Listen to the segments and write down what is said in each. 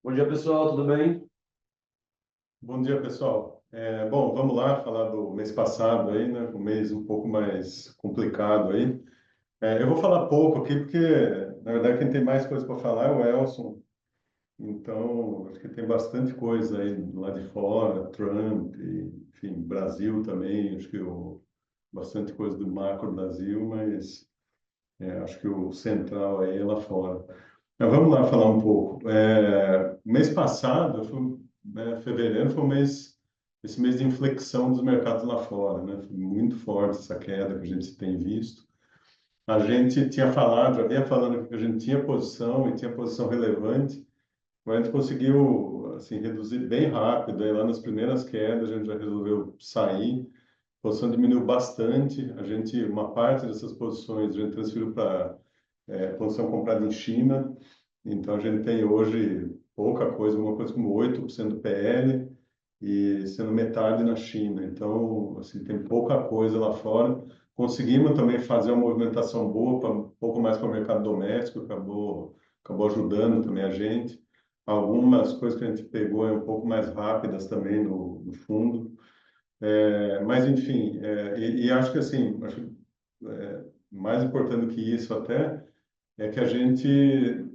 Bom dia, pessoal, tudo bem? Bom dia, pessoal. Bom, vamos lá falar do mês passado aí, né? Um mês um pouco mais complicado aí. Eu vou falar pouco aqui porque, na verdade, quem tem mais coisa para falar é o Elson. Então, acho que tem bastante coisa aí lá de fora, Trump, enfim, Brasil também. Acho que bastante coisa do macro Brasil, mas acho que o central aí é lá fora. Mas vamos lá falar um pouco. Mês passado, fevereiro, foi esse mês de inflexão dos mercados lá fora, né? Foi muito forte essa queda que a gente tem visto. A gente tinha falado, já vinha falando que a gente tinha posição e tinha posição relevante, mas a gente conseguiu assim reduzir bem rápido. Aí lá nas primeiras quedas a gente já resolveu sair. A posição diminuiu bastante. Uma parte dessas posições a gente transferiu para posição comprada em China. Então, a gente tem hoje pouca coisa, uma coisa como 8% do PL e sendo metade na China. Então, assim, tem pouca coisa lá fora. Conseguimos também fazer uma movimentação boa, um pouco mais para o mercado doméstico, acabou ajudando também a gente. Algumas coisas que a gente pegou um pouco mais rápidas também no fundo. Mas, enfim, e acho que, assim, mais importante do que isso até, é que a gente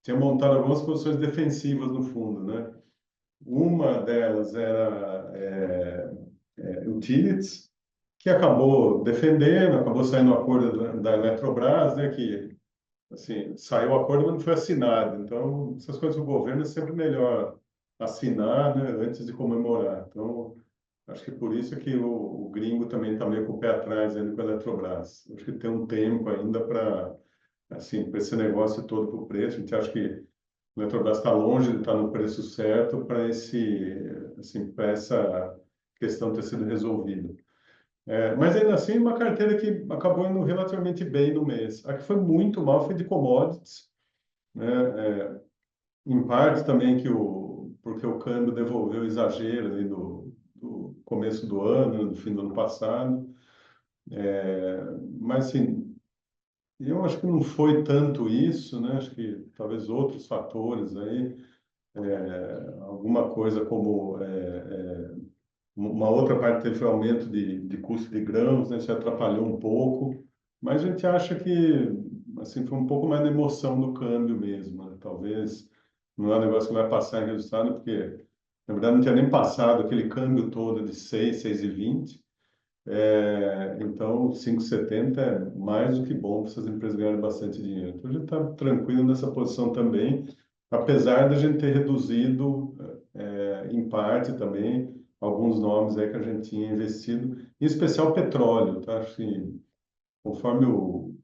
tinha montado algumas posições defensivas no fundo, né? Uma delas era utilities, que acabou defendendo, acabou saindo o acordo da Eletrobras, né? Que assim saiu o acordo, mas não foi assinado. Então, essas coisas do governo é sempre melhor assinar, né? Antes de comemorar. Então, acho que por isso que o gringo também está meio com o pé atrás ainda com a Eletrobras. Acho que tem um tempo ainda para assim, para esse negócio todo para o preço. A gente acha que a Eletrobras está longe de estar no preço certo assim, para essa questão ter sido resolvida. Mas ainda assim, uma carteira que acabou indo relativamente bem no mês. A que foi muito mal foi de commodities, né? Em parte também porque o câmbio devolveu o exagero ali do começo do ano, do fim do ano passado. Mas assim, eu acho que não foi tanto isso, né? Acho que talvez outros fatores aí. Alguma coisa como uma outra parte teve o aumento de custo de grãos, né? Isso atrapalhou um pouco, mas a gente acha que assim foi um pouco mais da emoção do câmbio mesmo, né? Talvez não é um negócio que vai passar em resultado, porque na verdade não tinha nem passado aquele câmbio todo de 6,20. Então 5,70 é mais do que bom para essas empresas ganharem bastante dinheiro. Então a gente está tranquilo nessa posição também, apesar de a gente ter reduzido em parte também alguns nomes aí que a gente tinha investido, em especial petróleo, tá? Assim, conforme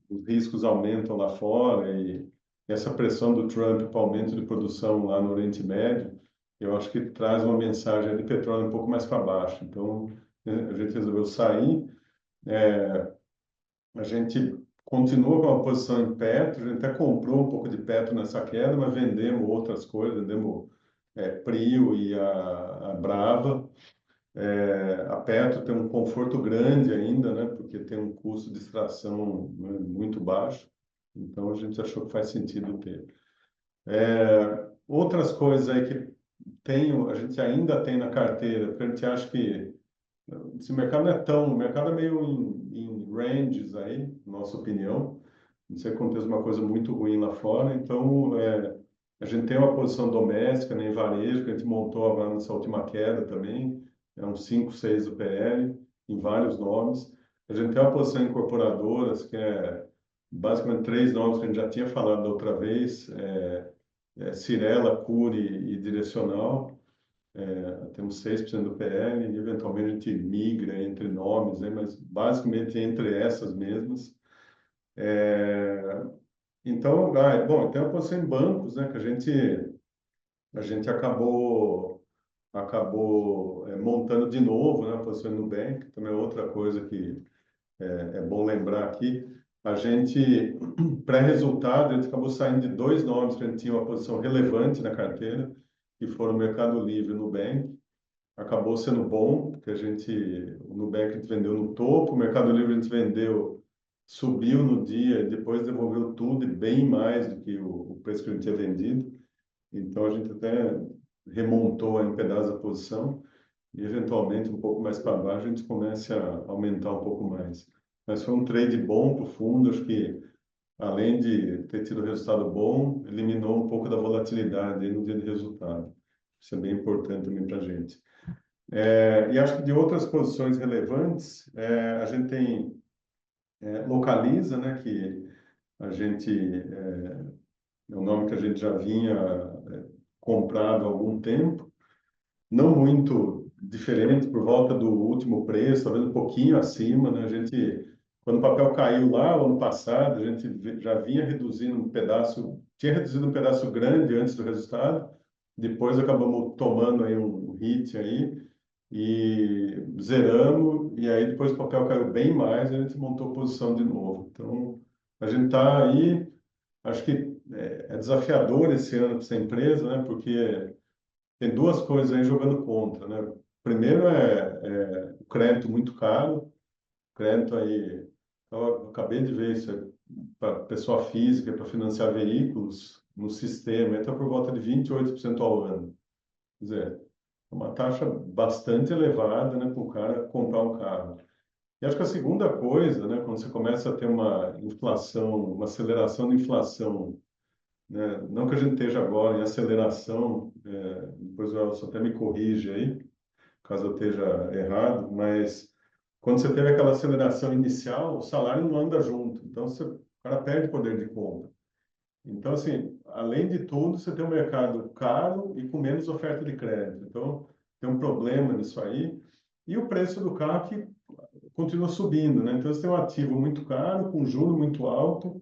os riscos aumentam lá fora e essa pressão do Trump para aumento de produção lá no Oriente Médio, eu acho que traz uma mensagem de petróleo um pouco mais para baixo. Então, a gente resolveu sair. A gente continua com a posição em Petro, a gente até comprou um pouco de Petro nessa queda, mas vendemos outras coisas, vendemos Prio e a Brava. A Petro tem um conforto grande ainda, né, porque tem um custo de extração, né, muito baixo, então a gente achou que faz sentido ter. Outras coisas aí que a gente ainda tem na carteira, porque a gente acha que esse mercado não é tão, o mercado é meio em ranges aí, na nossa opinião. Não sei se acontece uma coisa muito ruim lá fora, então a gente tem uma posição doméstica, né, em varejo, que a gente montou agora nessa última queda também, é uns 5, 6 do PL, em vários nomes. A gente tem uma posição em incorporadoras, que é basicamente três nomes que a gente já tinha falado da outra vez, Cirela, Cury e Direcional. Temos 6% do PL e eventualmente a gente migra entre nomes, né, mas basicamente entre essas mesmas. É, então, bom, tem a posição em bancos, né, que a gente acabou montando de novo, né, a posição no Nubank, também é outra coisa que é bom lembrar aqui. A gente, pré-resultado, a gente acabou saindo de dois nomes que a gente tinha uma posição relevante na carteira, que foram o Mercado Livre e o Nubank. Acabou sendo bom, porque o Nubank a gente vendeu no topo, o Mercado Livre a gente vendeu, subiu no dia, depois devolveu tudo e bem mais do que o preço que a gente tinha vendido. Então, a gente até remontou aí um pedaço da posição e, eventualmente, um pouco mais para baixo, a gente começa a aumentar um pouco mais. Mas foi um trade bom para o fundo, acho que, além de ter tido resultado bom, eliminou um pouco da volatilidade aí no dia de resultado. Isso é bem importante também para a gente. E acho que de outras posições relevantes, a gente tem Localiza, né, que a gente é um nome que a gente já vinha comprado há algum tempo, não muito diferente, por volta do último preço, talvez um pouquinho acima, né? A gente, quando o papel caiu lá, o ano passado, a gente já vinha reduzindo um pedaço, tinha reduzido um pedaço grande antes do resultado, depois acabamos tomando aí um hit aí, e zeramos, e aí depois o papel caiu bem mais, e a gente montou posição de novo. Então, a gente está aí, acho que é desafiador esse ano para essa empresa, né? Porque tem duas coisas aí jogando contra, né? Primeiro o crédito muito caro, crédito aí, eu acabei de ver isso, para pessoa física, para financiar veículos no sistema, está por volta de 28% ao ano. Quer dizer, é uma taxa bastante elevada, né, para o cara comprar um carro. E acho que a segunda coisa, né, quando você começa a ter uma inflação, uma aceleração de inflação, né, não que a gente esteja agora em aceleração, depois o Elson até me corrige aí, caso eu esteja errado, mas quando você teve aquela aceleração inicial, o salário não anda junto, então o cara perde poder de compra. Então, assim, além de tudo, você tem um mercado caro e com menos oferta de crédito. Então, tem um problema nisso aí. E o preço do carro que continua subindo, né? Então, você tem um ativo muito caro, com juro muito alto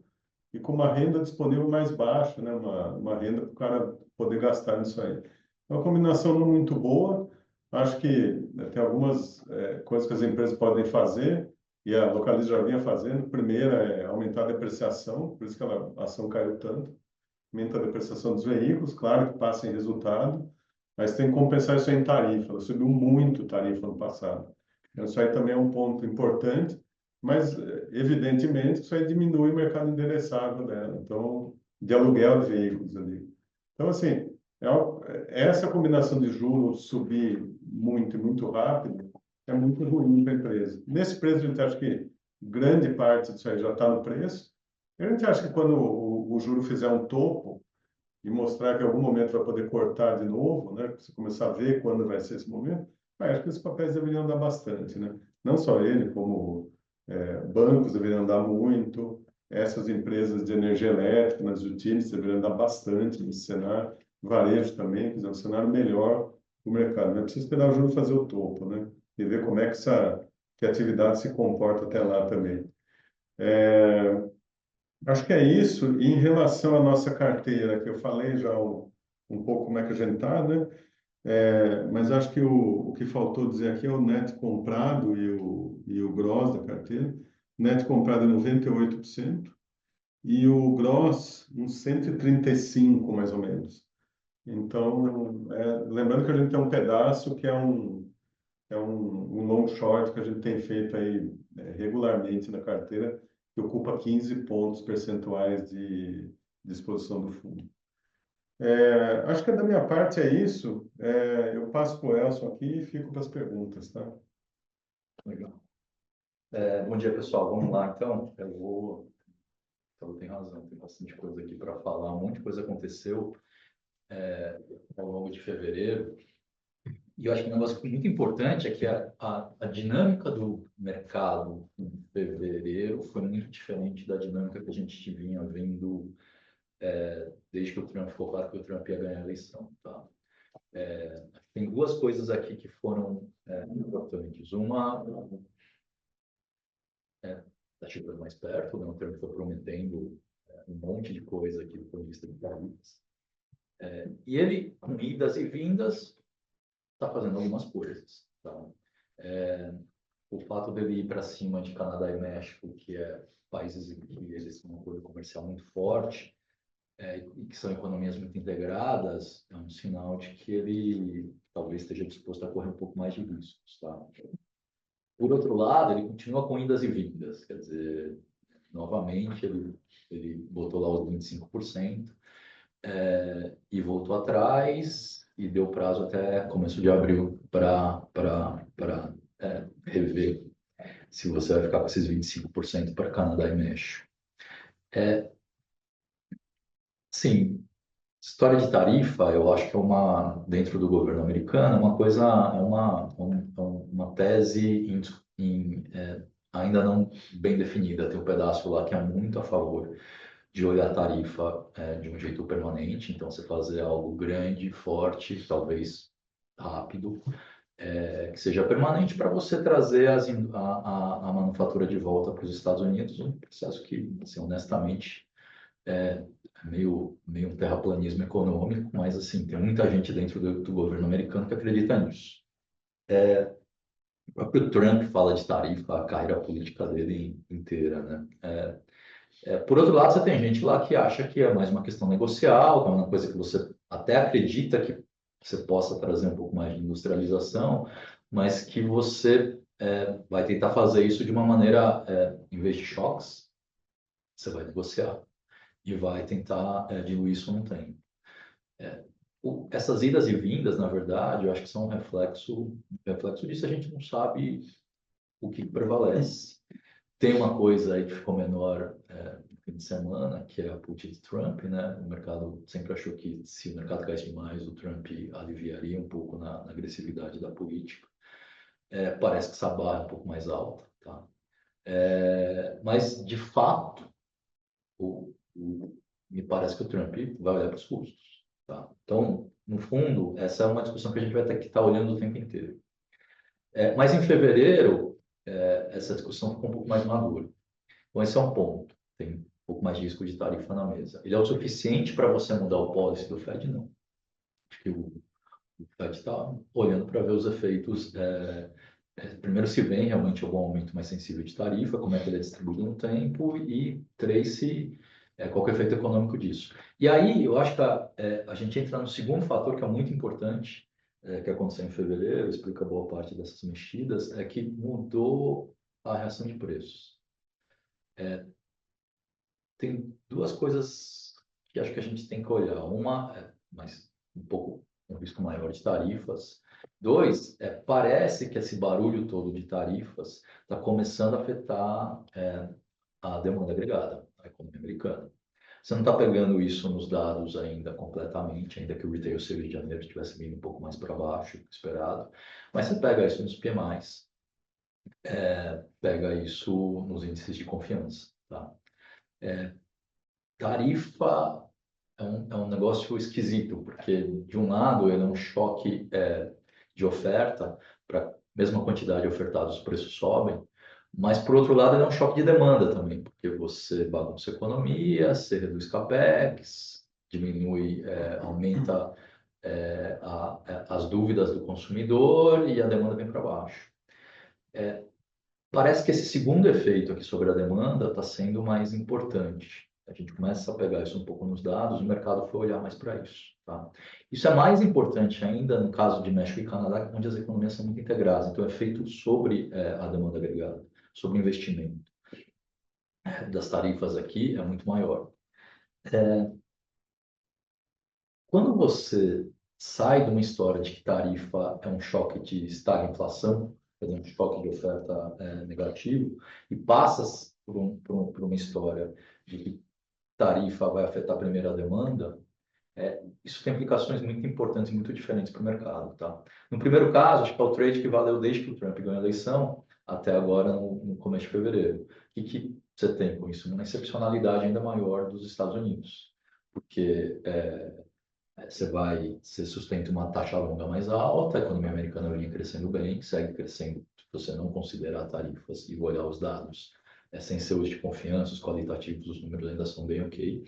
e com uma renda disponível mais baixa, né? Uma renda para o cara poder gastar nisso aí. É uma combinação não muito boa. Acho que tem algumas coisas que as empresas podem fazer e a Localiza já vinha fazendo. Primeira é aumentar a depreciação, por isso que a ação caiu tanto. Aumenta a depreciação dos veículos, claro que passa em resultado, mas tem que compensar isso em tarifa. Ela subiu muito tarifa no passado. Então, isso aí também é um ponto importante, mas evidentemente isso aí diminui o mercado endereçável dela, então, de aluguel de veículos ali. Então, assim, essa combinação de juros subir muito e muito rápido é muito ruim para a empresa. Nesse preço, a gente acha que grande parte disso aí já está no preço. A gente acha que quando o juro fizer um topo e mostrar que em algum momento vai poder cortar de novo, né? Você começar a ver quando vai ser esse momento, acho que esses papéis deveriam dar bastante, né? Não só ele, como bancos deveriam dar muito, essas empresas de energia elétrica, nas utilities, deveriam dar bastante nesse cenário, varejo também, quer dizer, um cenário melhor para o mercado. Não precisa esperar o juro fazer o topo, né? E ver como é que a atividade se comporta até lá também. Acho que é isso. E em relação à nossa carteira, que eu falei já um pouco como é que a gente está, né? Mas acho que o que faltou dizer aqui é o net comprado e o gross da carteira. Net comprado é 98% e o gross uns 135, mais ou menos. Então, lembrando que a gente tem um pedaço que é um long short que a gente tem feito aí regularmente na carteira, que ocupa 15 pontos percentuais de exposição do fundo. Acho que da minha parte é isso. Eu passo para o Elson aqui e fico para as perguntas, tá? Legal. Bom dia, pessoal. Vamos lá, então. Então, tem razão, tem bastante coisa aqui para falar. Um monte de coisa aconteceu ao longo de fevereiro. E eu acho que um negócio muito importante é que a dinâmica do mercado em fevereiro foi muito diferente da dinâmica que a gente vinha vendo desde que o Trump ficou claro que o Trump ia ganhar a eleição. Tá? Tem duas coisas aqui que foram importantes. Uma está chegando mais perto, né? O Trump foi prometendo um monte de coisa aqui do ponto de vista de tarifas. E ele, com idas e vindas, está fazendo algumas coisas. Tá? O fato dele ir para cima de Canadá e México, que é países em que eles têm um acordo comercial muito forte e que são economias muito integradas, é um sinal de que ele talvez esteja disposto a correr um pouco mais de riscos. Tá? Por outro lado, ele continua com idas e vindas, quer dizer, novamente ele botou lá os 25%, e voltou atrás e deu prazo até começo de abril para rever se você vai ficar com esses 25% para Canadá e México. Sim, história de tarifa, eu acho que é dentro do governo americano, uma coisa, uma tese ainda não bem definida. Tem um pedaço lá que é muito a favor de olhar a tarifa de um jeito permanente, então você fazer algo grande, forte, talvez rápido, que seja permanente para você trazer a manufatura de volta para os Estados Unidos, um processo que, assim, honestamente, é meio um terraplanismo econômico, mas assim, tem muita gente dentro do governo americano que acredita nisso. O próprio Trump fala de tarifa, a carreira política dele inteira, né? Por outro lado, você tem gente lá que acha que é mais uma questão negocial, que é uma coisa que você até acredita que você possa trazer um pouco mais de industrialização, mas que você vai tentar fazer isso de uma maneira, em vez de choques, você vai negociar e vai tentar diluir isso num tempo. Essas idas e vindas, na verdade, eu acho que são um reflexo disso. A gente não sabe o que prevalece. Tem uma coisa aí que ficou menor no fim de semana, que é a put de Trump, né? O mercado sempre achou que se o mercado caísse demais, o Trump aliviaria um pouco na agressividade da política. Parece que essa barra é um pouco mais alta, tá? Mas, de fato, me parece que o Trump vai olhar para os custos, tá? Então, no fundo, essa é uma discussão que a gente vai ter que estar olhando o tempo inteiro. Mas em fevereiro, essa discussão ficou um pouco mais madura. Então, esse é um ponto. Tem um pouco mais de risco de tarifa na mesa. Ele é o suficiente para você mudar o policy do Fed? Não. Acho que o Fed está olhando para ver os efeitos. Primeiro, se vem realmente algum aumento mais sensível de tarifa, como é que ele é distribuído no tempo, e três, qual que é o efeito econômico disso. E aí, eu acho que a gente entra no segundo fator que é muito importante, que aconteceu em fevereiro, explica boa parte dessas mexidas, é que mudou a reação de preços. Tem duas coisas que acho que a gente tem que olhar. Uma é mais um pouco um risco maior de tarifas. Dois, parece que esse barulho todo de tarifas está começando a afetar a demanda agregada, a economia americana. Você não está pegando isso nos dados ainda completamente, ainda que o retail sales de janeiro estivesse vindo um pouco mais para baixo do que esperado, mas você pega isso nos PMIs, pega isso nos índices de confiança, tá? Tarifa é um negócio esquisito, porque, de um lado, ele é um choque de oferta, para a mesma quantidade ofertada, os preços sobem, mas, por outro lado, ele é um choque de demanda também, porque você bagunça a economia, você reduz capex, diminui, aumenta as dúvidas do consumidor e a demanda vem para baixo. Parece que esse segundo efeito aqui sobre a demanda está sendo mais importante. A gente começa a pegar isso um pouco nos dados, o mercado foi olhar mais para isso. Tá? Isso é mais importante ainda no caso de México e Canadá, onde as economias são muito integradas. Então, é feito sobre a demanda agregada, sobre o investimento. Das tarifas aqui é muito maior. Quando você sai de uma história de que tarifa é um choque de estagflação, quer dizer, um choque de oferta negativo, e passas por uma história de que tarifa vai afetar primeiro a demanda, isso tem implicações muito importantes e muito diferentes para o mercado. Tá? No primeiro caso, acho que é o trade que valeu desde que o Trump ganhou a eleição até agora, no começo de fevereiro. O que você tem com isso? Uma excepcionalidade ainda maior dos Estados Unidos, porque você sustenta uma taxa longa mais alta, a economia americana vinha crescendo bem, segue crescendo, se você não considerar tarifas e olhar os dados, sem seus de confiança, os qualitativos, os números ainda são bem ok.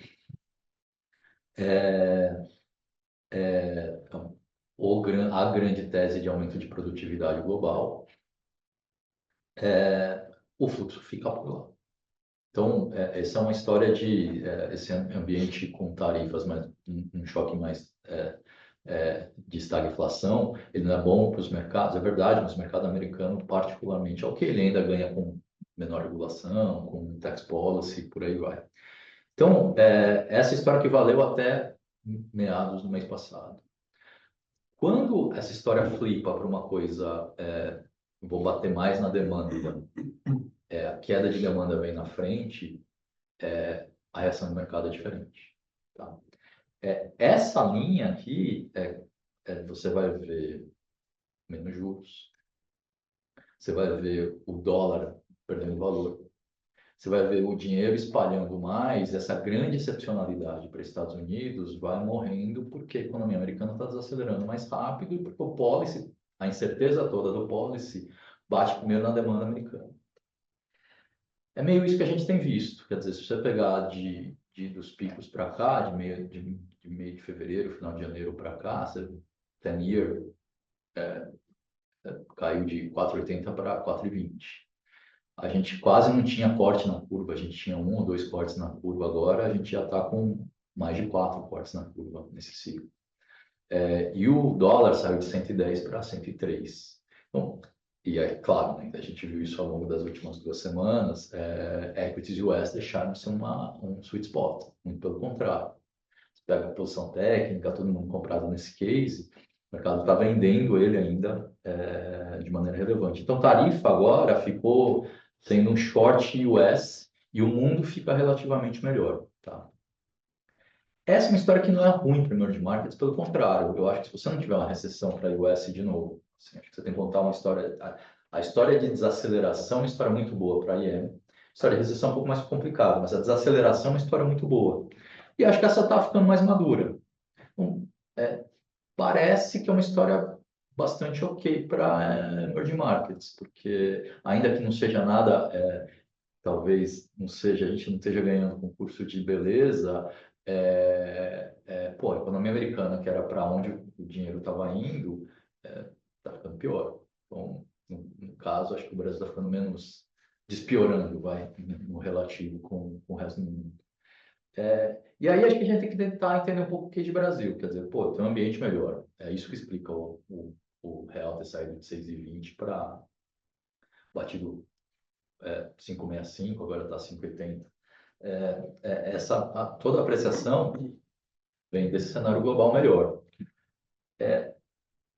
Então, a grande tese de aumento de produtividade global, o fluxo fica por lá. Então, essa é uma história de esse ambiente com tarifas, mas um choque mais de estagflação, ele não é bom para os mercados, é verdade, mas o mercado americano, particularmente, é o que ele ainda ganha com menor regulação, com tax policy, por aí vai. Então, essa história que valeu até meados do mês passado. Quando essa história flipa para uma coisa, vou bater mais na demanda, a queda de demanda vem na frente, a reação do mercado é diferente. Tá? Essa linha aqui, você vai ver menos juros, você vai ver o dólar perdendo valor, você vai ver o dinheiro espalhando mais, essa grande excepcionalidade para os Estados Unidos vai morrendo porque a economia americana está desacelerando mais rápido e porque o policy, a incerteza toda do policy, bate primeiro na demanda americana. É meio isso que a gente tem visto, quer dizer, se você pegar dos picos para cá, de meio de fevereiro, final de janeiro para cá, 10-year caiu de 4,80 para 4,20. A gente quase não tinha corte na curva, a gente tinha 1 ou 2 cortes na curva, agora a gente já está com mais de 4 cortes na curva nesse ciclo. E o dólar saiu de 110 para 103. Bom, e é claro, né, a gente viu isso ao longo das últimas 2 semanas, equities US deixaram de ser um sweet spot, muito pelo contrário. Você pega a posição técnica, todo mundo comprado nesse case, o mercado está vendendo ele ainda de maneira relevante. Então, tarifa agora ficou sendo um short US e o mundo fica relativamente melhor. Tá? Essa é uma história que não é ruim para emerging markets, pelo contrário. Eu acho que se você não tiver uma recessão para a US de novo, assim, acho que você tem que contar uma história. A história de desaceleração é uma história muito boa para a IEM. A história de recessão é um pouco mais complicada, mas a desaceleração é uma história muito boa. E acho que essa está ficando mais madura. Então, parece que é uma história bastante ok para emerging markets, porque ainda que não seja nada, talvez não seja, a gente não esteja ganhando concurso de beleza, a economia americana, que era para onde o dinheiro estava indo, está ficando pior. Então, no caso, acho que o Brasil está ficando menos despiorando, no relativo com o resto do mundo. E aí acho que a gente tem que tentar entender um pouco o que é de Brasil, quer dizer, tem um ambiente melhor. É isso que explica o real ter saído de 6,20 para batido 5,65, agora está 5,80. Toda a apreciação vem desse cenário global melhor.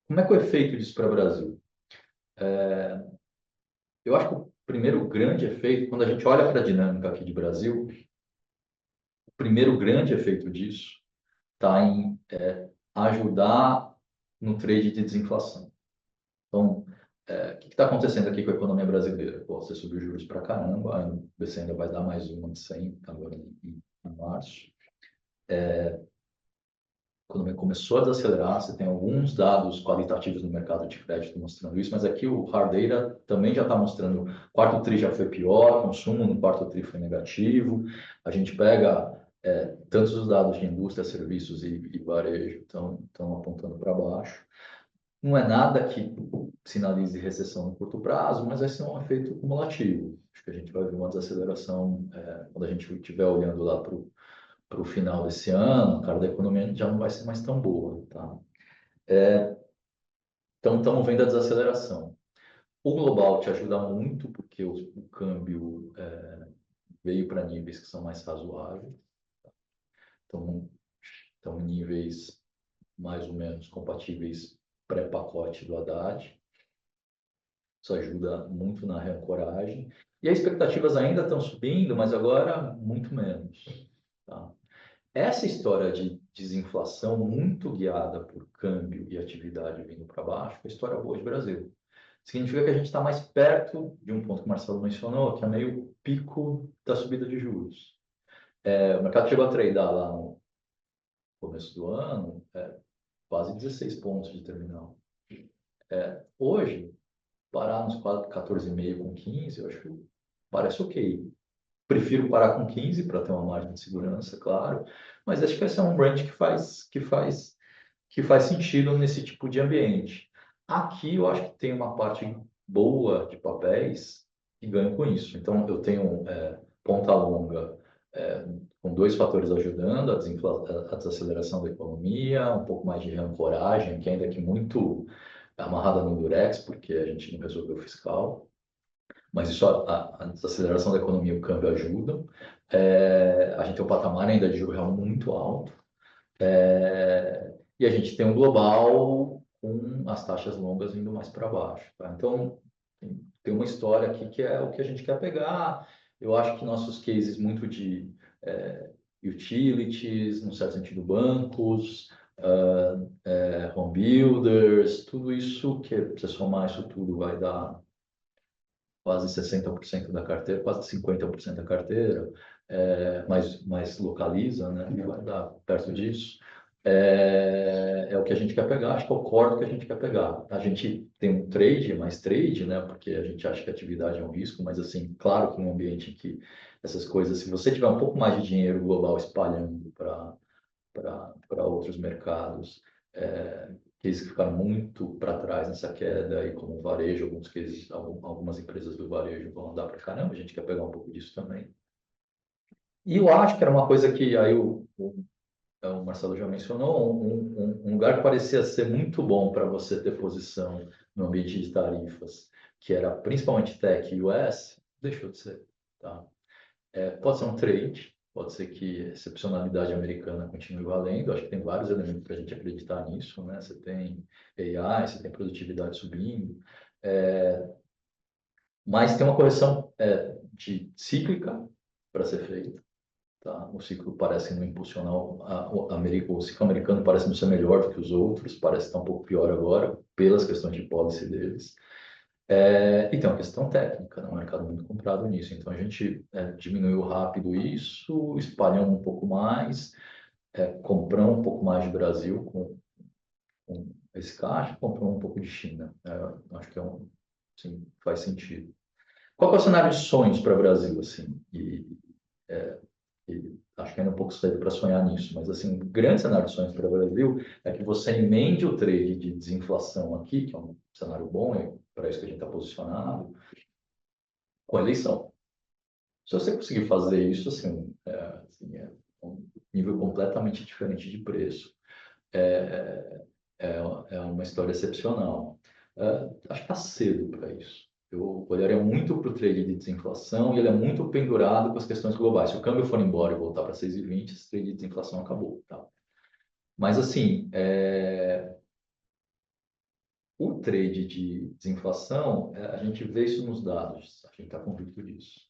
Como é que é o efeito disso para o Brasil? Eu acho que o primeiro grande efeito, quando a gente olha para a dinâmica aqui de Brasil, o primeiro grande efeito disso está em ajudar no trade de desinflação. Então, o que está acontecendo aqui com a economia brasileira? Você subiu juros para caramba, o BC ainda vai dar mais uma de 100 agora em março. A economia começou a desacelerar, você tem alguns dados qualitativos no mercado de crédito mostrando isso, mas aqui o hard data também já está mostrando, o quarto TRI já foi pior, consumo no quarto TRI foi negativo, a gente pega tantos os dados de indústria, serviços e varejo estão apontando para baixo. Não é nada que sinalize recessão no curto prazo, mas vai ser um efeito cumulativo. Acho que a gente vai ver uma desaceleração quando a gente estiver olhando lá para o final desse ano, cara, da economia já não vai ser mais tão boa, tá? Então, estamos vendo a desaceleração. O global te ajuda muito, porque o câmbio veio para níveis que são mais razoáveis. Tá? Então, estão em níveis mais ou menos compatíveis pré-pacote do Haddad. Isso ajuda muito na reancoragem. E as expectativas ainda estão subindo, mas agora muito menos. Tá? Essa história de desinflação muito guiada por câmbio e atividade vindo para baixo é a história boa de Brasil. Significa que a gente está mais perto de um ponto que o Marcelo mencionou, que é meio o pico da subida de juros. O mercado chegou a tradear lá no começo do ano quase 16 pontos de terminal. Hoje, parar nos 14,5 com 15, eu acho que parece ok. Prefiro parar com 15 para ter uma margem de segurança, claro, mas acho que esse é um range que faz sentido nesse tipo de ambiente. Aqui eu acho que tem uma parte boa de papéis que ganham com isso. Então eu tenho ponta longa com 2 fatores ajudando a desaceleração da economia, um pouco mais de reancoragem, que ainda que muito amarrada no Durex, porque a gente não resolveu o fiscal. Mas isso, a desaceleração da economia e o câmbio ajudam. A gente tem um patamar ainda de juros real muito alto. E a gente tem um global com as taxas longas indo mais para baixo. Tá? Então, tem uma história aqui que é o que a gente quer pegar. Eu acho que nossos cases muito de utilities, no certo sentido, bancos, home builders, tudo isso que você somar isso tudo vai dar quase 60% da carteira, quase 50% da carteira, mas localiza, né? Vai dar perto disso. É o que a gente quer pegar, acho que é o core do que a gente quer pegar. A gente tem um trade, mais trade, né? Porque a gente acha que a atividade é um risco, mas assim, claro que num ambiente em que essas coisas, se você tiver um pouco mais de dinheiro global espalhando para outros mercados, cases que ficaram muito para trás nessa queda, e como o varejo, alguns cases, algumas empresas do varejo vão andar para caramba, a gente quer pegar um pouco disso também. E eu acho que era uma coisa que aí o Marcelo já mencionou, um lugar que parecia ser muito bom para você ter posição no ambiente de tarifas, que era principalmente tech e US, deixou de ser. Tá? Pode ser um trade, pode ser que a excepcionalidade americana continue valendo. Acho que tem vários elementos para a gente acreditar nisso, né? Você tem AI, você tem produtividade subindo, mas tem uma correção de cíclica para ser feita. Tá? O ciclo parece não impulsionar o ciclo americano parece não ser melhor do que os outros, parece estar um pouco pior agora pelas questões de policy deles. E tem uma questão técnica, né? Um mercado muito comprado nisso. Então, a gente diminuiu rápido isso, espalhamos um pouco mais, compramos um pouco mais de Brasil com esse caixa, compramos um pouco de China. Acho que assim, faz sentido. Qual que é o cenário de sonhos para o Brasil? Assim? E acho que ainda é um pouco cedo para sonhar nisso, mas assim, um grande cenário de sonhos para o Brasil é que você emende o trade de desinflação aqui, que é um cenário bom, é para isso que a gente está posicionado, com a eleição. Se você conseguir fazer isso, é um nível completamente diferente de preço. É, é uma história excepcional. Acho que está cedo para isso. Eu olharia muito para o trade de desinflação e ele é muito pendurado com as questões globais. Se o câmbio for embora e voltar para 6,20, esse trade de desinflação acabou. Tá? Mas, assim, o trade de desinflação, a gente vê isso nos dados, a gente está convicto disso.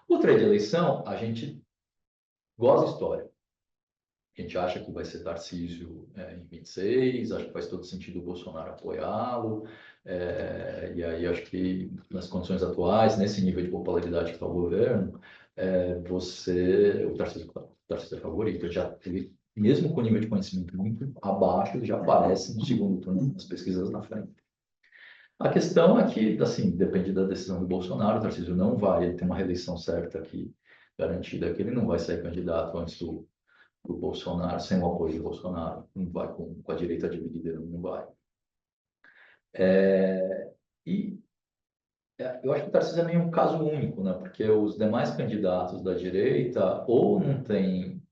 O trade de eleição, a gente gosta da história. A gente acha que vai ser Tarcísio em 26, acho que faz todo sentido o Bolsonaro apoiá-lo, e aí acho que nas condições atuais, nesse nível de popularidade que está o governo, o Tarcísio é favorito, ele, mesmo com nível de conhecimento muito abaixo, ele já aparece no segundo turno nas pesquisas na frente. A questão é que, assim, depende da decisão do Bolsonaro, o Tarcísio não vai, ele tem uma reeleição certa aqui, garantida, que ele não vai sair candidato antes do Bolsonaro, sem o apoio do Bolsonaro, não vai com a direita dividida, não vai. Eu acho que o Tarcísio é meio um caso único, né? Porque os demais candidatos da direita ou não têm,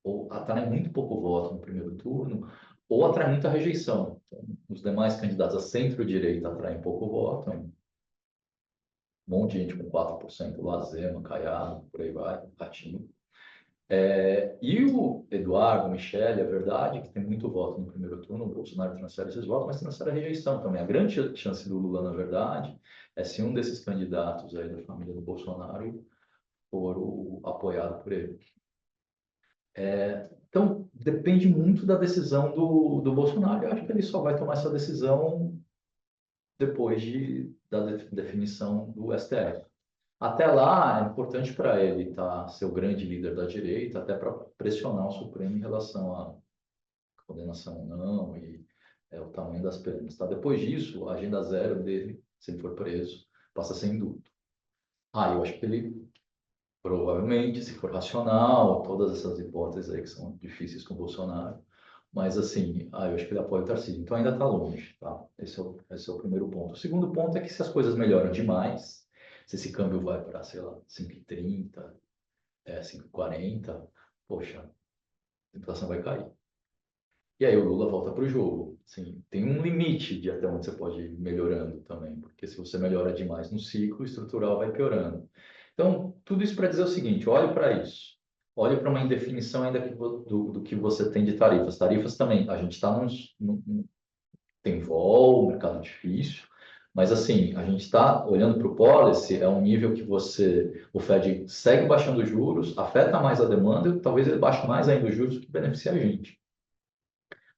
ou atraem muito pouco voto no primeiro turno, ou atraem muita rejeição. Então, os demais candidatos a centro-direita atraem pouco voto, um monte de gente com 4%, Lazema, Caiado, por aí vai, Ratinho. E o Eduardo, o Michele, é verdade que tem muito voto no primeiro turno, o Bolsonaro transfere esses votos, mas transfere a rejeição também. A grande chance do Lula, na verdade, é se um desses candidatos aí da família do Bolsonaro for apoiado por ele. Então, depende muito da decisão do Bolsonaro. Eu acho que ele só vai tomar essa decisão depois da definição do STF. Até lá, é importante para ele ser o grande líder da direita, até para pressionar o Supremo em relação à condenação ou não e o tamanho das penas. Tá? Depois disso, a agenda zero dele, se ele for preso, passa a ser indulto. Eu acho que ele, provavelmente, se for racional, todas essas hipóteses aí que são difíceis com o Bolsonaro, mas assim, eu acho que ele apoia o Tarcísio. Então ainda está longe, tá? Esse é o primeiro ponto. O segundo ponto é que se as coisas melhoram demais, se esse câmbio vai para, sei lá, 5,30, 5,40, poxa, a inflação vai cair. E aí o Lula volta para o jogo. Assim, tem um limite de até onde você pode ir melhorando também, porque se você melhora demais no ciclo, o estrutural vai piorando. Então, tudo isso para dizer o seguinte, olhe para isso. olhe para uma indefinição ainda do que você tem de tarifas. Tarifas também, a gente está tem vol, mercado difícil, mas assim, a gente está olhando para o policy, é um nível que o Fed segue baixando os juros, afeta mais a demanda, e talvez ele baixe mais ainda os juros, que beneficia a gente.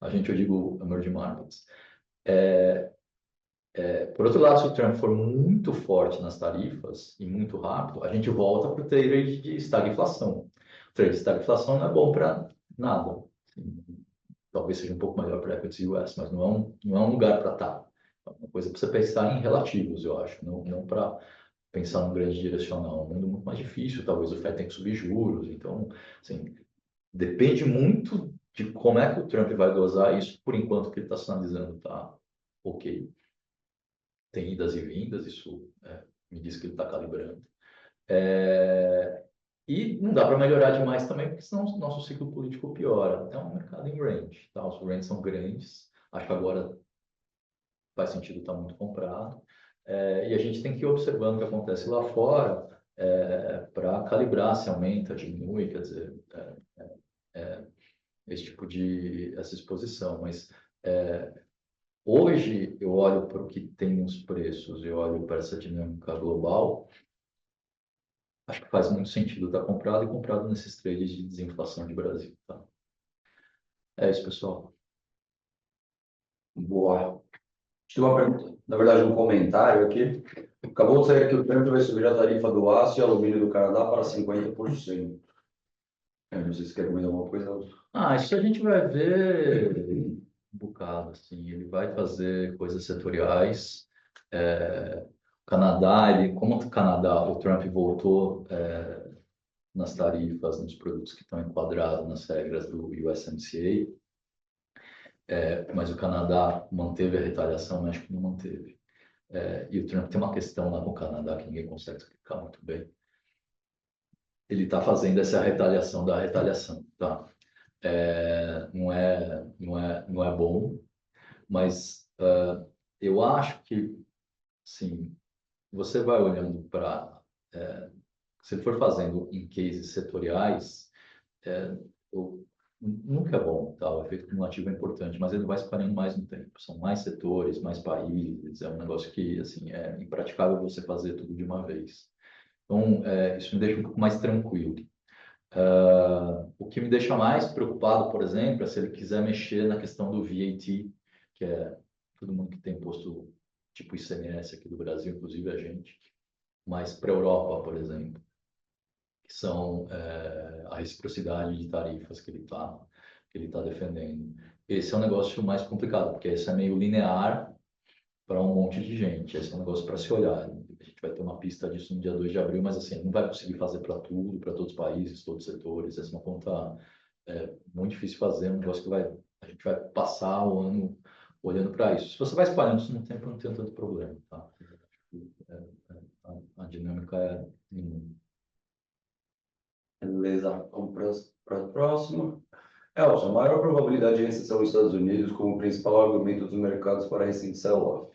A gente, eu digo, emerging markets. Por outro lado, se o Trump for muito forte nas tarifas e muito rápido, a gente volta para o trade de estagflação. O trade de estagflação não é bom para nada. Assim, talvez seja um pouco melhor para equities US, mas não é um lugar para estar. É uma coisa para você pensar em relativos, eu acho, não para pensar num grande direcional. É um mundo muito mais difícil, talvez o Fed tenha que subir juros. Então, assim, depende muito de como é que o Trump vai dosar isso. Por enquanto, o que ele está sinalizando está ok. Tem idas e vindas, isso me diz que ele está calibrando. E não dá para melhorar demais também, porque senão o nosso ciclo político piora. É um mercado em range, tá? Os ranges são grandes, acho que agora faz sentido estar muito comprado. E a gente tem que ir observando o que acontece lá fora para calibrar se aumenta, diminui, quer dizer, essa exposição. Mas hoje eu olho para o que tem nos preços, eu olho para essa dinâmica global, acho que faz muito sentido estar comprado e comprado nesses trades de desinflação de Brasil, tá? É isso, pessoal. Boa. Tem uma pergunta, na verdade, um comentário aqui. Acabou de sair que o Trump vai subir a tarifa do aço e alumínio do Canadá para 50%. Não sei se quer comentar alguma coisa. Isso a gente vai ver um bocado, assim. Ele vai fazer coisas setoriais. O Canadá, como o Canadá, o Trump voltou nas tarifas, nos produtos que estão enquadrados nas regras do USMCA, mas o Canadá manteve a retaliação, o México não manteve. E o Trump tem uma questão lá com o Canadá que ninguém consegue explicar muito bem. Ele está fazendo essa retaliação da retaliação, tá? Não é bom, mas eu acho que, sim, você vai olhando para, se ele for fazendo em cases setoriais, nunca é bom, tá? O efeito cumulativo é importante, mas ele vai espalhando mais no tempo. São mais setores, mais países, é um negócio que, assim, é impraticável você fazer tudo de uma vez. Então, isso me deixa um pouco mais tranquilo. O que me deixa mais preocupado, por exemplo, é se ele quiser mexer na questão do VAT, que é todo mundo que tem imposto tipo ICMS aqui do Brasil, inclusive a gente, mas para a Europa, por exemplo, que são a reciprocidade de tarifas que ele tá defendendo. Esse é um negócio mais complicado, porque esse é meio linear para um monte de gente. Esse é um negócio para se olhar. A gente vai ter uma pista disso no dia 2 de abril, mas assim, não vai conseguir fazer para tudo, para todos os países, todos os setores. Essa é uma conta muito difícil fazer, um negócio que a gente vai passar o ano olhando para isso. Se você vai espalhando isso no tempo, não tem tanto problema, tá? A dinâmica é mínima. Beleza, vamos para a próxima. Elson, a maior probabilidade de recessão nos Estados Unidos como principal argumento dos mercados para recente sell-off,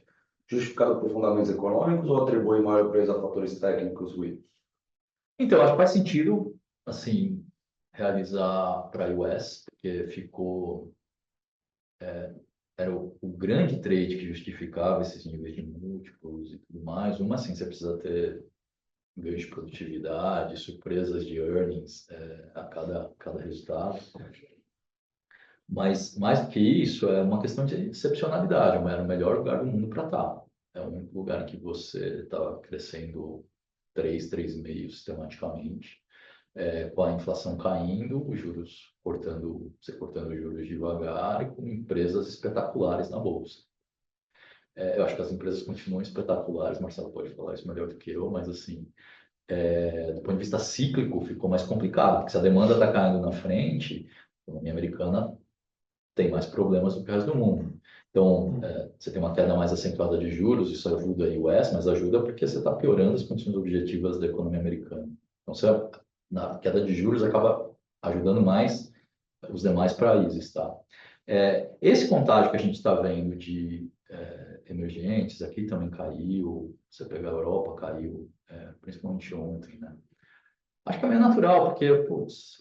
justificado por fundamentos econômicos ou atribui maior peso a fatores técnicos ruins? Então, acho que faz sentido, assim, realizar para a US, porque era o grande trade que justificava esses níveis de múltiplos e tudo mais. Uma, assim, você precisa ter ganho de produtividade, surpresas de earnings a cada resultado. Mas, mais do que isso, é uma questão de excepcionalidade. Era o melhor lugar do mundo para estar. É o único lugar em que você estava crescendo 3,5 sistematicamente, com a inflação caindo, os juros você cortando os juros devagar e com empresas espetaculares na bolsa. Eu acho que as empresas continuam espetaculares, Marcelo pode falar isso melhor do que eu, mas assim, do ponto de vista cíclico, ficou mais complicado, porque se a demanda está caindo na frente, a economia americana tem mais problemas do que o resto do mundo. Então, você tem uma queda mais acentuada de juros, isso ajuda a US, mas ajuda porque você está piorando as condições objetivas da economia americana. Então, na queda de juros acaba ajudando mais os demais países, tá? Esse contágio que a gente está vendo de emergentes, aqui também caiu, você pegar a Europa, caiu, principalmente ontem, né? Acho que é meio natural, porque, putz,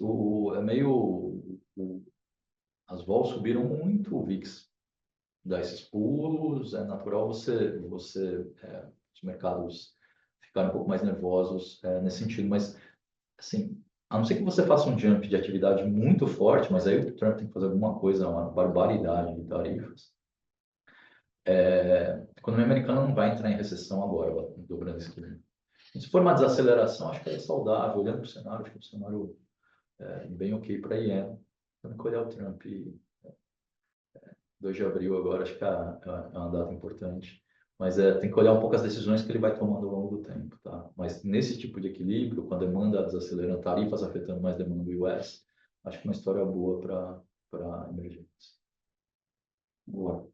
as vols subiram muito, o VIX dá esses pulos, é natural os mercados ficarem um pouco mais nervosos nesse sentido, mas, assim, a não ser que você faça um jump de atividade muito forte, mas aí o Trump tem que fazer alguma coisa, uma barbaridade de tarifas. A economia americana não vai entrar em recessão agora, dobrando a esquina. Se for uma desaceleração, acho que é saudável. Olhando para o cenário, acho que é um cenário bem ok para a iena. Temos que olhar o Trump 2 de abril agora, acho que é uma data importante. Mas tem que olhar um pouco as decisões que ele vai tomando ao longo do tempo, tá? Mas nesse tipo de equilíbrio, com a demanda desacelerando, tarifas afetando mais demanda do US, acho que é uma história boa para emergentes. Boa.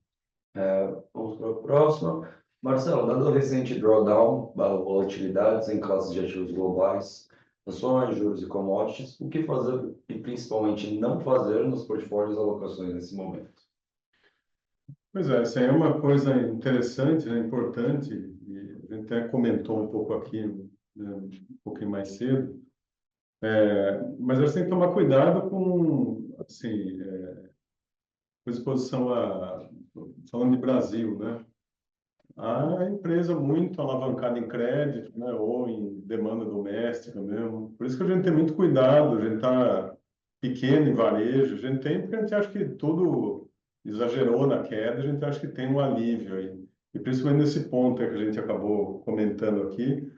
Vamos para o próximo. Marcelo, dado o recente drawdown, volatilidades em classes de ativos globais, ações, juros e commodities, o que fazer e principalmente não fazer nos portfólios e alocações nesse momento? Pois é, isso aí é uma coisa interessante, né, importante, e a gente até comentou um pouco aqui, né, um pouquinho mais cedo, mas a gente tem que tomar cuidado com, assim, com exposição falando de Brasil, né? A empresa muito alavancada em crédito, né, ou em demanda doméstica mesmo. Por isso que a gente tem muito cuidado, a gente está pequeno em varejo, a gente tem porque a gente acha que tudo exagerou na queda, a gente acha que tem um alívio aí. E principalmente nesse ponto que a gente acabou comentando aqui,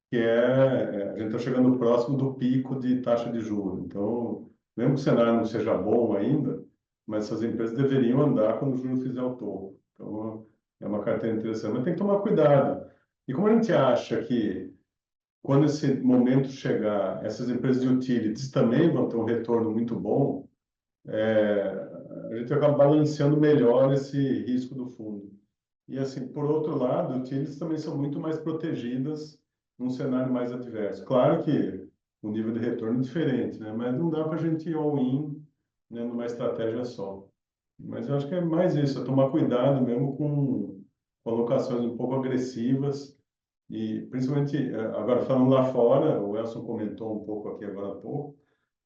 que a gente está chegando próximo do pico de taxa de juros. Então, mesmo que o cenário não seja bom ainda, mas essas empresas deveriam andar quando o juro fizer o topo. Então, é uma carteira interessante, mas tem que tomar cuidado. E como a gente acha que quando esse momento chegar, essas empresas de utilities também vão ter um retorno muito bom, a gente acaba balanceando melhor esse risco do fundo. E assim, por outro lado, utilities também são muito mais protegidas num cenário mais adverso. Claro que o nível de retorno é diferente, né? Mas não dá para a gente ir all-in, né, numa estratégia só. Mas eu acho que é mais isso, é tomar cuidado mesmo com colocações um pouco agressivas e principalmente, agora falando lá fora, o Elson comentou um pouco aqui agora há pouco,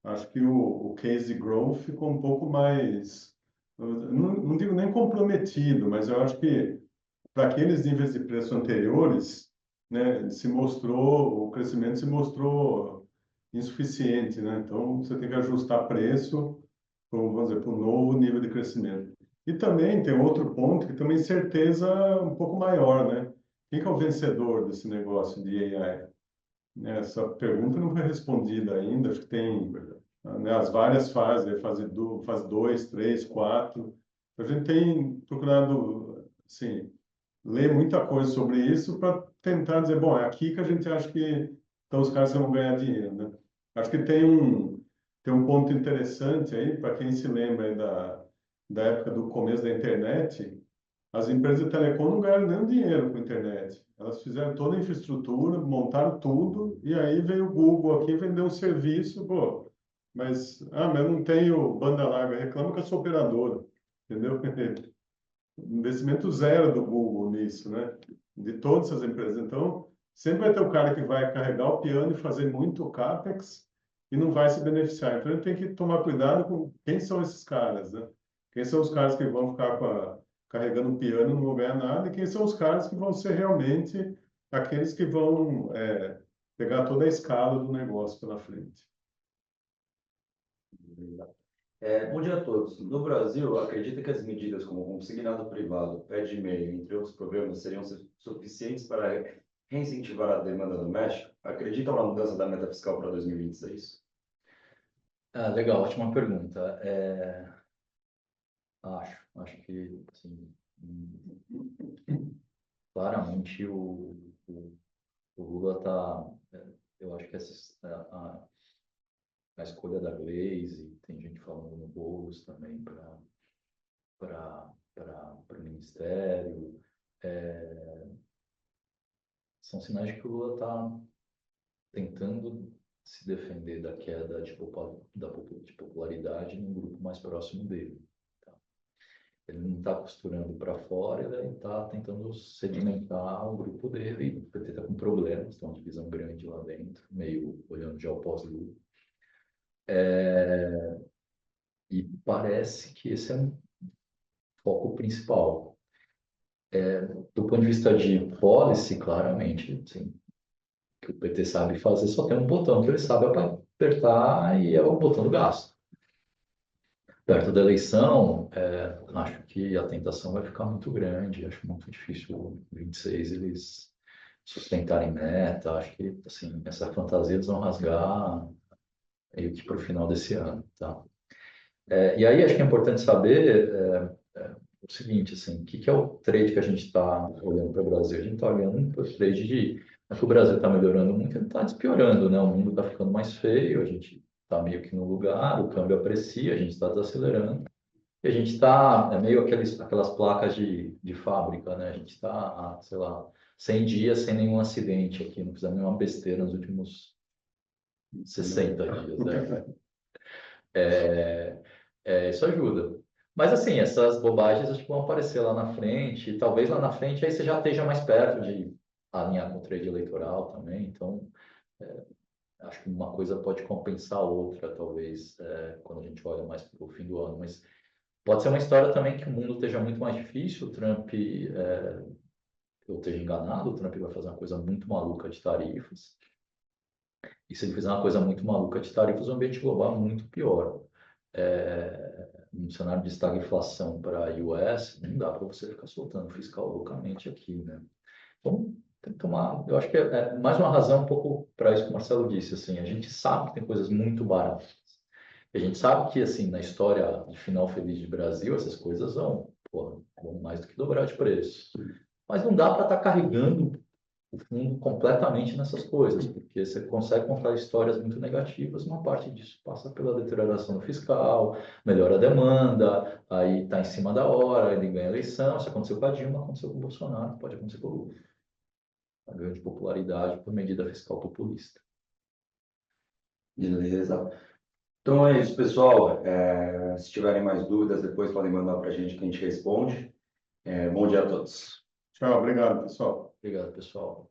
acho que o case de growth ficou um pouco mais, eu não digo nem comprometido, mas eu acho que para aqueles níveis de preço anteriores, né, o crescimento se mostrou insuficiente, né? Então, você tem que ajustar preço, vamos dizer, para um novo nível de crescimento. E também tem outro ponto que também certeza um pouco maior, né? Quem que é o vencedor desse negócio de AI? Né, essa pergunta não foi respondida ainda, acho que tem, né, as várias fases, fase 2, 3, 4. A gente tem procurado, assim, ler muita coisa sobre isso para tentar dizer, bom, é aqui que a gente acha que então os caras vão ganhar dinheiro, né? Acho que tem um ponto interessante aí, para quem se lembra aí da época do começo da internet, as empresas de telecom não ganharam nenhum dinheiro com a internet. Elas fizeram toda a infraestrutura, montaram tudo, e aí veio o Google aqui vender um serviço, pô, mas eu não tenho banda larga, reclama com a sua operadora, entendeu? Investimento zero do Google nisso, né? De todas essas empresas. Então, sempre vai ter o cara que vai carregar o piano e fazer muito CAPEX e não vai se beneficiar. Então, a gente tem que tomar cuidado com quem são esses caras, né? Quem são os caras que vão ficar carregando o piano e não vão ganhar nada, e quem são os caras que vão ser realmente aqueles que vão pegar toda a escala do negócio pela frente. Bom dia a todos. No Brasil, acredita que as medidas como consignado privado, pé de meia, entre outros programas, seriam suficientes para reincentivar a demanda doméstica? Acreditam na mudança da meta fiscal para 2026? Legal, ótima pergunta. Acho que, assim, claramente o Lula está, eu acho que a escolha da Glaze, tem gente falando no Boulos também para o Ministério, são sinais de que o Lula está tentando se defender da queda de popularidade num grupo mais próximo dele. Tá? Ele não está costurando para fora, ele está tentando sedimentar o grupo dele. O PT está com problemas, tem uma divisão grande lá dentro, meio olhando já o pós-Lula. E parece que esse é um foco principal. Do ponto de vista de policy, claramente, assim, o que o PT sabe fazer só tem um botão que ele sabe apertar e é o botão do gasto. Perto da eleição, acho que a tentação vai ficar muito grande, acho muito difícil 26 eles sustentarem meta, acho que assim, essa fantasia eles vão rasgar meio que para o final desse ano, tá? E aí acho que é importante saber o seguinte, assim, o que é o trade que a gente está olhando para o Brasil? A gente está olhando para o trade de que o Brasil está melhorando muito, ele está despiorando, né? O mundo está ficando mais feio, a gente está meio que no lugar, o câmbio aprecia, a gente está desacelerando. E a gente está, meio aquelas placas de fábrica, né? A gente está, sei lá, 100 dias sem nenhum acidente aqui, não fizemos nenhuma besteira nos últimos 60 dias, né? Isso ajuda. Mas, assim, essas bobagens acho que vão aparecer lá na frente, e talvez lá na frente aí você já esteja mais perto de alinhar com o trade eleitoral também, então acho que uma coisa pode compensar a outra, talvez, quando a gente olha mais para o fim do ano, mas pode ser uma história também que o mundo esteja muito mais difícil, o Trump, eu esteja enganado, o Trump vai fazer uma coisa muito maluca de tarifas. E se ele fizer uma coisa muito maluca de tarifas, o ambiente global é muito pior. Um cenário de estagflação para a US, não dá para você ficar soltando fiscal loucamente aqui, né? Então, tem que tomar, eu acho que é mais uma razão um pouco para isso que o Marcelo disse, assim, a gente sabe que tem coisas muito baratas. A gente sabe que, assim, na história de final feliz de Brasil, essas coisas vão mais do que dobrar de preço. Mas não dá para estar carregando o fundo completamente nessas coisas, porque você consegue contar histórias muito negativas, uma parte disso passa pela deterioração fiscal, melhora a demanda, aí está em cima da hora, ele ganha a eleição, isso aconteceu com a Dilma, aconteceu com o Bolsonaro, pode acontecer com o Lula. A grande popularidade por medida fiscal populista. Beleza. Então é isso, pessoal. Se tiverem mais dúvidas, depois podem mandar para a gente que a gente responde. Bom dia a todos. Tchau, obrigado, pessoal. Obrigado, pessoal.